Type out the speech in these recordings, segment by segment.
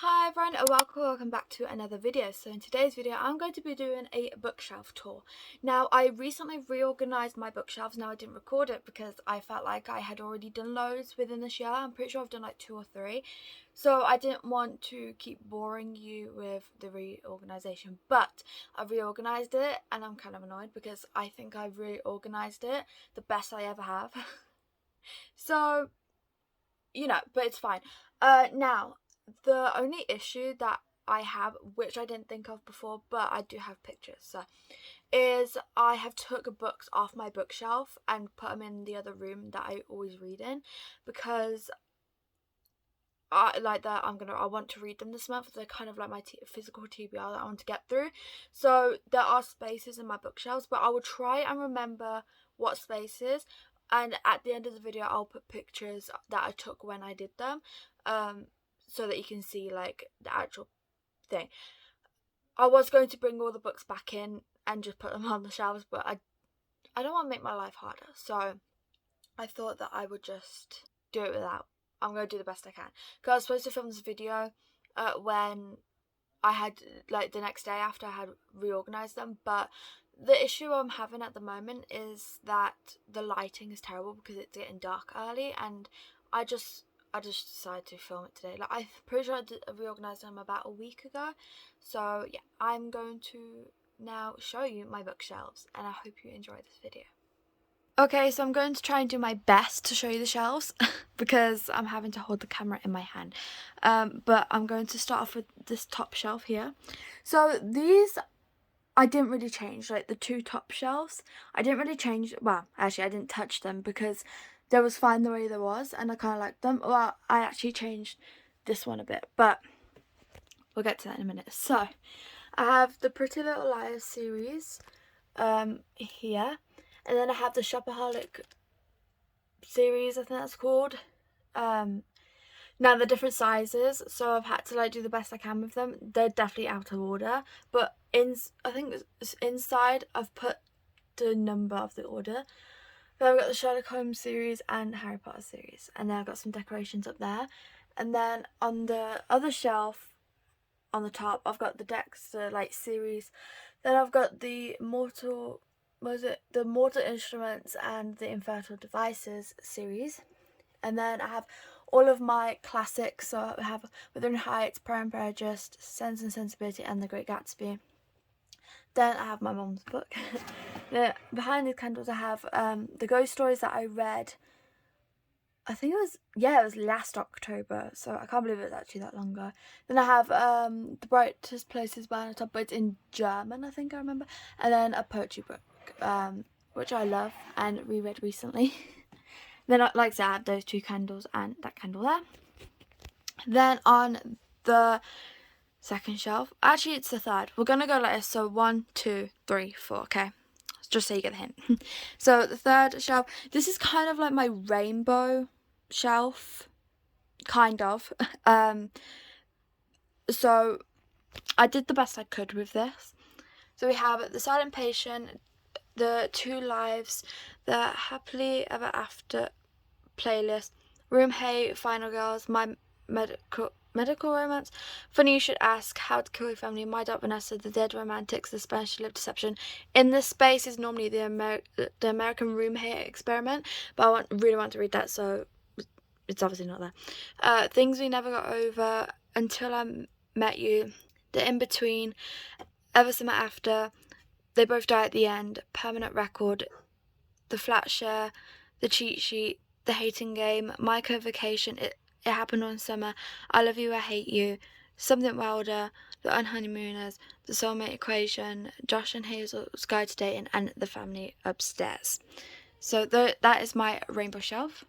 Hi everyone and welcome back to another video. So in today's video I'm going to be doing a bookshelf tour. Now I recently reorganized my bookshelves. Now I didn't record it because I felt like I had already done loads within this year. I'm pretty sure I've done like 2 or 3. So I didn't want to keep boring you with the reorganization, but I reorganized it and I'm kind of annoyed because I think I reorganized it the best I ever have. So, but it's fine. Now the only issue that I have, which I didn't think of before, but I do have pictures, so, is I have took books off my bookshelf and put them in the other room that I always read in, because I want to read them this month. They're kind of like my physical TBR that I want to get through. So there are spaces in my bookshelves, but I will try and remember what spaces. And at the end of the video, I'll put pictures that I took when I did them, so that you can see like the actual thing. I was going to bring all the books back in and just put them on the shelves, but I don't want to make my life harder. So I thought that I would just do it without. I'm going to do the best I can. Because I was supposed to film this video when I had, like, the next day after I had reorganised them. But the issue I'm having at the moment is that the lighting is terrible because it's getting dark early. And I just decided to film it today. Like, I'm pretty sure I reorganised them about a week ago. So, yeah, I'm going to now show you my bookshelves. And I hope you enjoy this video. Okay, so I'm going to try and do my best to show you the shelves because I'm having to hold the camera in my hand. But I'm going to start off with this top shelf here. So these I didn't really change, like the 2 top shelves. I didn't really change, well, actually I didn't touch them because they was fine the way they was and I kind of liked them. Well, I actually changed this one a bit, but we'll get to that in a minute. So I have the Pretty Little Liars series here. And then I have the Shopaholic series, I think that's called. Now they're different sizes, so I've had to like do the best I can with them. They're definitely out of order, but I think it's inside I've put the number of the order. Then I've got the Sherlock Holmes series and Harry Potter series, and then I've got some decorations up there. And then on the other shelf, on the top, I've got the Dexter series. Then I've got the Mortal Instruments and the Infertile Devices series. And then I have all of my classics. So I have Wuthering Heights, Pride and Prejudice, Sense and Sensibility, and The Great Gatsby. Then I have my mum's book. Behind these candles I have the ghost stories that I read. I think it was last October, so I can't believe it was actually that long ago. Then I have The Brightest Places by the Top, but it's in German, I think I remember. And then a poetry book, which I love and reread recently. Then, like I said, I have those 2 candles and that candle there. Then on the second shelf, actually it's the third. We're gonna go like this, so 1, 2, 3, 4, okay? Just so you get the hint. So the third shelf, this is kind of like my rainbow shelf, kind of. So I did the best I could with this. So we have The Silent Patient, The 2 Lives, The Happily Ever After playlist, Room Hey, Final Girls, My Medical Romance, Funny You Should Ask, How to Kill Your Family, My Dark Vanessa, The Dead Romantics, The Spanish Love Deception. In this space is normally the American Room Hey experiment, but I really want to read that, so it's obviously not there. Things We Never Got Over, Until I Met You, The In Between, Ever Summer After, They Both Die at the End, Permanent Record, The Flat Share, The Cheat Sheet, The Hating Game, My Convocation, It Happened One Summer, I Love You, I Hate You, Something Wilder, The Unhoneymooners, The Soulmate Equation, Josh and Hazel's Guide to Dating, and The Family Upstairs. So that is my rainbow shelf.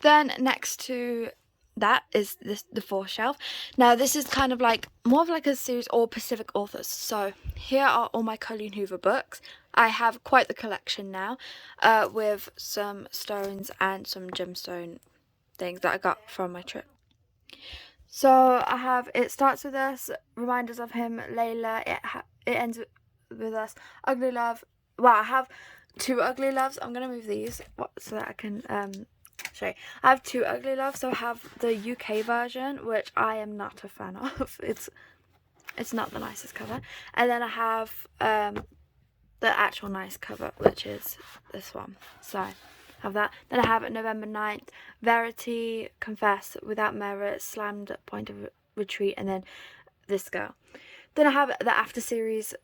Then next to that is the 4th shelf. Now this is kind of like more of like a series or Pacific authors. So here are all my Colleen Hoover books. I have quite the collection now, with some stones and some gemstone things that I got from my trip. So I have It Starts With Us, Reminders of Him, Layla, It Ends With Us, Ugly Love. Well, I have 2 Ugly Loves. I'm gonna move these so that I can Sorry, I have two Ugly Love. So I have the UK version, which I am not a fan of. It's not the nicest cover. And then I have the actual nice cover, which is this one. So I have that. Then I have November 9th, Verity, Confess, Without Merit, Slammed, Point of Retreat, and then This Girl. Then I have the After series.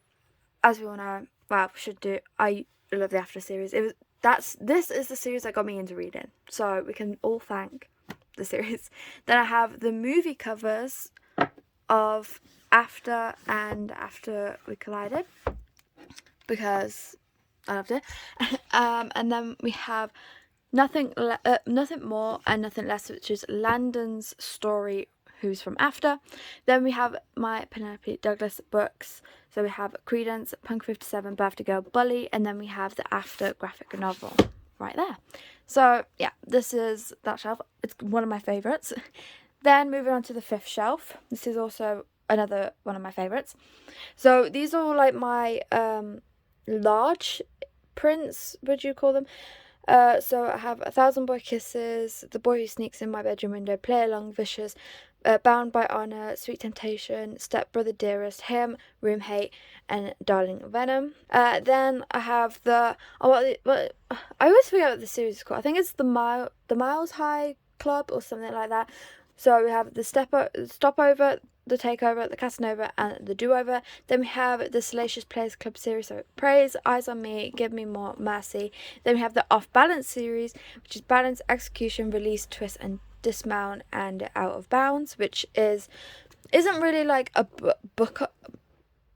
As we all know, well, should do. I love the After series. This is the series that got me into reading. So we can all thank the series. Then I have the movie covers of After and After We Collided, because I loved it. And then we have Nothing More and Nothing Less, which is Landon's story, Who's From After. Then we have my Penelope Douglas books. So we have Credence, Punk 57, Birthday Girl, Bully, and then we have the After graphic novel right there. So yeah, this is that shelf. It's one of my favourites. Then moving on to the fifth shelf. This is also another one of my favourites. So these are all like my large prints, would you call them? So I have 1,000 Boy Kisses, The Boy Who Sneaks in My Bedroom Window, Play Along, Vicious, Bound by Honor, Sweet Temptation, Step Brother Dearest, Him, Room Hate, and Darling Venom. Then I have I always forget what the series is called. I think it's the Miles High Club or something like that. So we have the Stopover, the Takeover, the Casanova, and the Do-Over. Then we have the Salacious Players Club series, so Praise, Eyes on Me, Give Me More, Mercy. Then we have the Off Balance series, which is Balance, Execution, Release, Twist, and Dismount, and Out of Bounds, which isn't really like a book,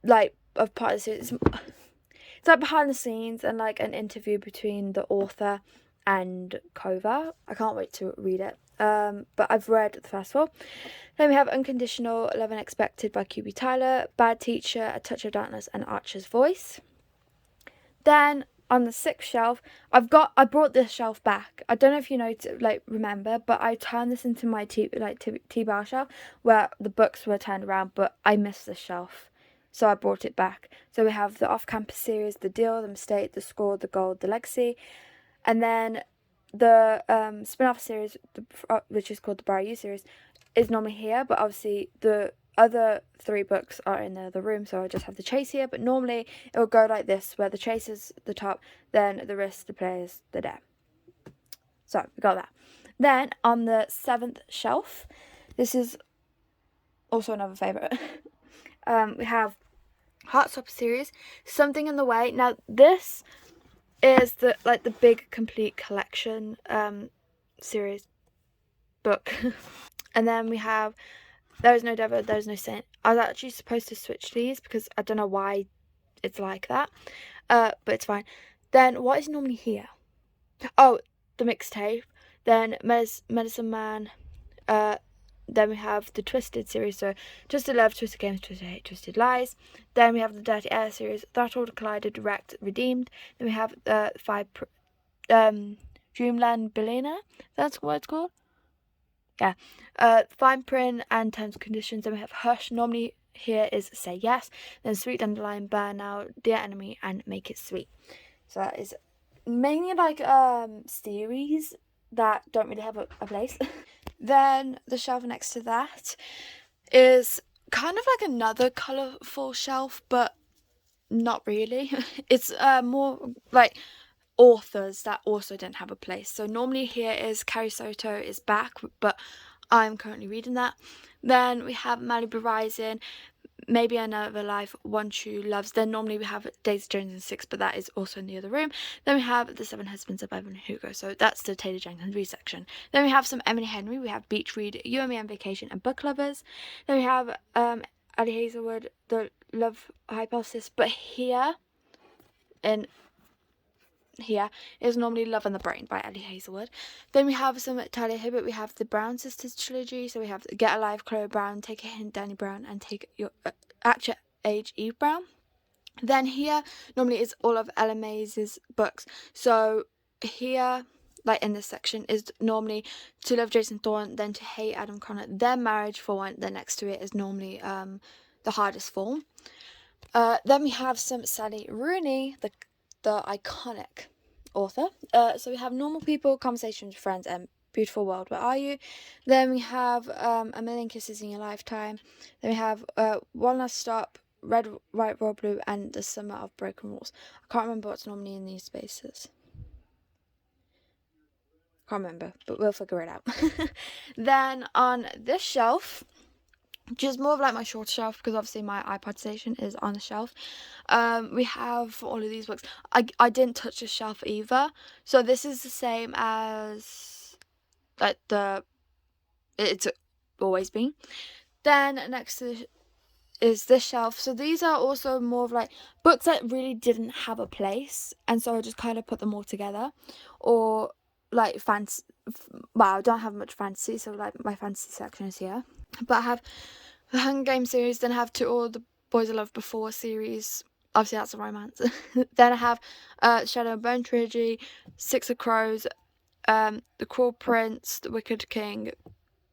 like a part of the series. It's like behind the scenes and like an interview between the author and cover. I can't wait to read it. But I've read the first four. Then we have Unconditional, Love Unexpected by QB Tyler, Bad Teacher, A Touch of Darkness, and Archer's Voice. Then on the sixth shelf, I brought this shelf back. I don't know if you know, remember, but I turned this into my T-bar shelf where the books were turned around, but I missed this shelf. So I brought it back. So we have the Off-Campus series, The Deal, The Mistake, The Score, The Gold, The Legacy. And then the spin-off series, which is called the Barry U series, is normally here, but obviously the other three books are in the other room, so I just have the chase here. But normally it will go like this, where the chase is the top, then the rest, the players, the there. So we got that. Then on the seventh shelf, this is also another favourite. We have Heartstopper series, Something in the Way. Now this is the big complete collection series book. And then we have There Is No Devil, There Is No Saint. I was actually supposed to switch these because I don't know why it's like that, but it's fine. Then what is normally here? Oh, the mixtape. Then Medicine Man. Then we have the Twisted series, so Twisted Love, Twisted Games, Twisted Hate, Twisted Lies. Then we have the Dirty Air series, Throttled, Collided, Wrecked, Redeemed. Then we have the Dreamland Billionaire. That's what it's called. Yeah. Fine Print and Terms and Conditions. Then we have Hush. Normally here is Say Yes. Then Sweet Dandelion, Burnout, Dear Enemy, and Make It Sweet. So that is mainly like series that don't really have a place. Then the shelf next to that is kind of like another colourful shelf, but not really. It's more like authors that also didn't have a place. So normally here is Carrie Soto is back, but I'm currently reading that. Then we have Malibu Rising, Maybe Another Life, One True Loves. Then normally we have Daisy Jones and Six, but that is also in the other room. Then we have The Seven Husbands of Evelyn Hugo, so that's the Taylor Jenkins Reid section. Then we have some Emily Henry. We have Beach Read, You and Me on Vacation, and Book Lovers. Then we have Ali Hazelwood, The Love Hypothesis, but here is normally Love and the Brain by Ellie Hazelwood. Then we have some Talia Hibbert. We have the Brown Sisters trilogy. So we have Get Alive, Chloe Brown, Take a Hint, Danny Brown, and Take Your At Your Age, Eve Brown. Then here normally is all of Ella Mays's books. So here, like in this section, is normally To Love Jason Thorne, then To Hate Adam Connor, then Marriage for One. Then next to it is normally The Hardest Form. Then we have some Sally Rooney, the iconic author. So we have Normal People, Conversations with Friends, and Beautiful World, Where Are You? Then we have A Million Kisses in Your Lifetime. Then we have One Last Stop, Red, White, Royal Blue, and The Summer of Broken Rules. I can't remember what's normally in these spaces. Can't remember, but we'll figure it out. Then on this shelf, which is more of like my short shelf, because obviously my iPod station is on the shelf, we have all of these books. I didn't touch this shelf either, so this is the same as like it's always been. Then next to is this shelf. So these are also more of like books that really didn't have a place, and so I just kind of put them all together. Or like fancy, well, I don't have much fantasy, so like my fantasy section is here. But I have the Hunger Games series, then I have To All the Boys I Loved Before series. Obviously that's a romance. Then I have Shadow and Bone trilogy, Six of Crows, The Cruel Prince, The Wicked King,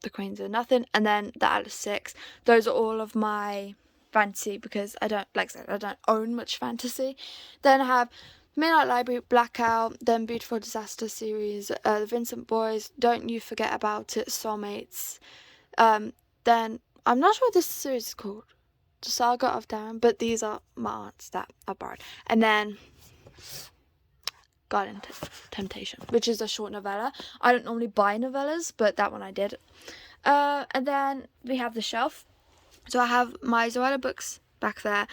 The Queens of Nothing, and then the Alice Six. Those are all of my fantasy, because I don't, like I said, I don't own much fantasy. Then I have Midnight Library, Blackout, then Beautiful Disaster series, The Vincent Boys, Don't You Forget About It, Soulmates. Then I'm not sure what this series is called, The Saga of Darren, but these are my aunts that I borrowed. And then Garden Temptation, which is a short novella. I don't normally buy novellas, but that one I did. And then we have the shelf. So I have my Zoella books back there,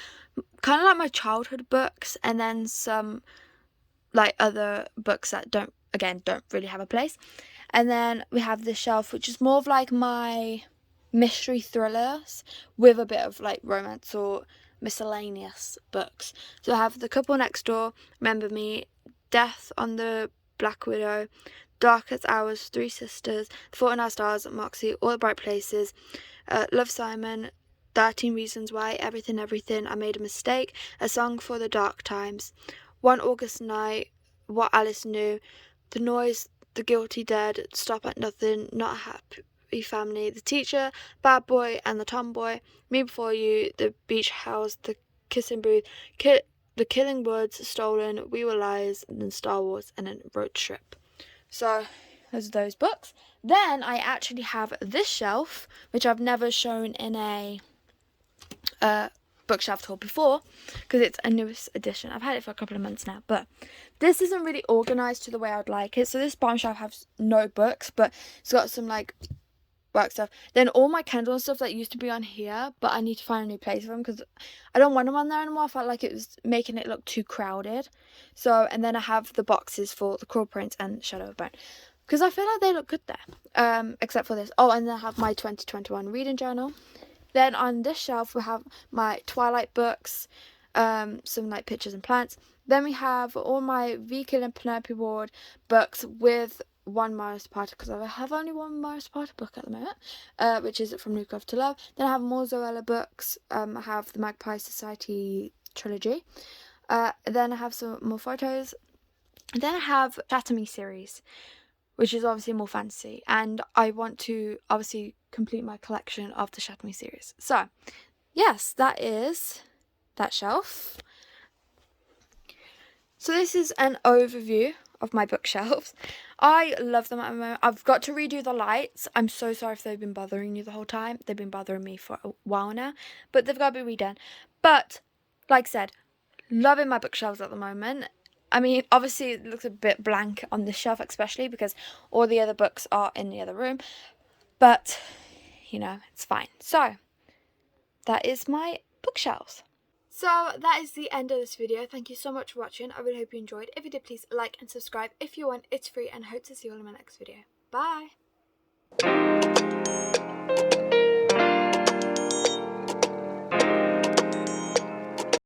kind of like my childhood books, and then some like other books that don't really have a place. And then we have this shelf, which is more of like my mystery thrillers with a bit of like romance or miscellaneous books. So I have The Couple Next Door, Remember Me, Death on the Black Widow, Darkest Hours, Three Sisters, The Fault in Our Stars, Moxie, All the Bright Places, Love, Simon, 13 Reasons Why, Everything Everything, I Made a Mistake, A Song for the Dark Times, One August Night, What Alice Knew, The Noise, The Guilty Dead, Stop at Nothing, Not a Happy Family, The Teacher, Bad Boy and the Tomboy, Me Before You, The Beach House, The Kissing Booth, The Killing Woods, Stolen, We Were Liars, and then Star Wars, and then Road Trip. So those are those books. Then I actually have this shelf, which I've never shown in a bookshelf tour before, because it's a newest edition. I've had it for a couple of months now, but this isn't really organised to the way I'd like it. So this bottom shelf has no books, but it's got some like work stuff. Then all my Kindle and stuff that used to be on here, but I need to find a new place for them because I don't want them on there anymore. I felt like it was making it look too crowded. So, and then I have the boxes for The Cruel Prince and Shadow of Bone, because I feel like they look good there, except for this. Oh, and then I have my 2021 reading journal. Then on this shelf we have my Twilight books, some like pictures and plants. Then we have all my Viking and Penelope Ward books with one Morris Potter, because I have only one Morris Potter book at the moment, which is From New Love to Love. Then I have more Zoella books. I have the Magpie Society trilogy. Then I have some more photos. Then I have Shatter series, which is obviously more fantasy, and I want to obviously complete my collection of the Shatter series. So yes, that is that shelf. So this is an overview of my bookshelves. I love them at the moment. I've got to redo the lights. I'm so sorry if they've been bothering you the whole time. They've been bothering me for a while now, but they've got to be redone. But like I said, loving my bookshelves at the moment. I mean, obviously it looks a bit blank on this shelf, especially because all the other books are in the other room, but you know, it's fine. So that is my bookshelves. So that is the end of this video. Thank you so much for watching. I really hope you enjoyed. If you did, please like and subscribe if you want. It's free, and I hope to see you all in my next video. Bye.